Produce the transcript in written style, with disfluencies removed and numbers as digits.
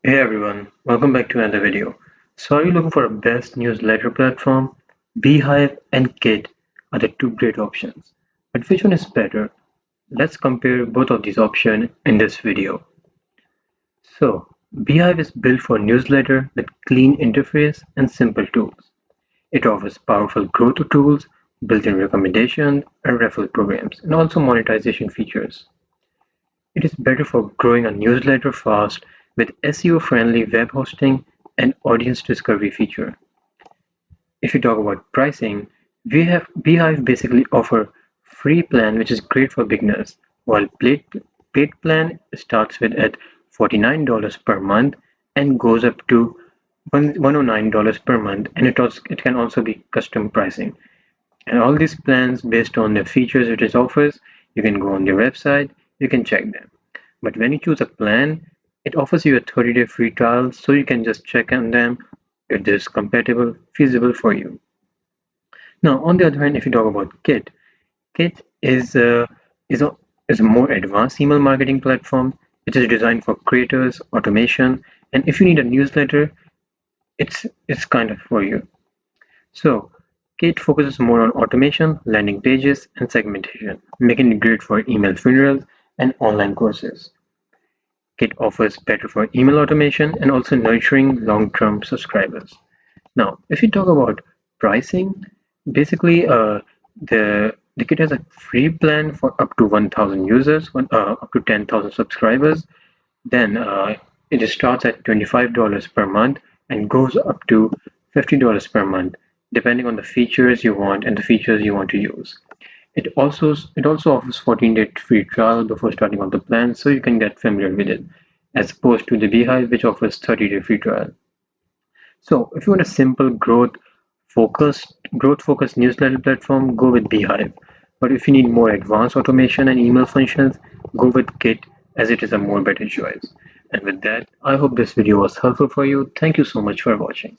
Hey everyone, welcome back to another video. So are you looking for a best newsletter platform? Beehive and Kit are the two great options. But which one is better? Let's compare both of these options in this video. So, Beehive is built for newsletter with clean interface and simple tools. It offers powerful growth tools, built-in recommendations, and referral programs, and also monetization features. It is better for growing a newsletter fast with SEO-friendly web hosting and audience discovery feature. If you talk about pricing, Beehive basically offer free plan which is great for beginners, while paid plan starts with at $49 per month and goes up to $109 per month, and it can also be custom pricing. And all these plans based on the features it offers, you can go on their website, you can check them. But when you choose a plan, it offers you a 30-day free trial so you can just check on them if this is compatible, feasible for you. Now, on the other hand, if you talk about Kit, Kit is a is a more advanced email marketing platform which is designed for creators, automation, and if you need a newsletter, it's kind of for you. So, Kit focuses more on automation, landing pages, and segmentation, making it great for email funnels and online courses. Kit offers better for email automation and also nurturing long-term subscribers. Now, if you talk about pricing, basically the kit has a free plan for up to 1,000 users, up to 10,000 subscribers. Then it starts at $25 per month and goes up to $50 per month, depending on the features you want and the features you want to use. It also offers 14-day free trial before starting on the plan, so you can get familiar with it, as opposed to the Beehive, which offers 30-day free trial. So if you want a simple growth focused newsletter platform, go with Beehive. But if you need more advanced automation and email functions, go with Git as it is a more better choice. And with that, I hope this video was helpful for you. Thank you so much for watching.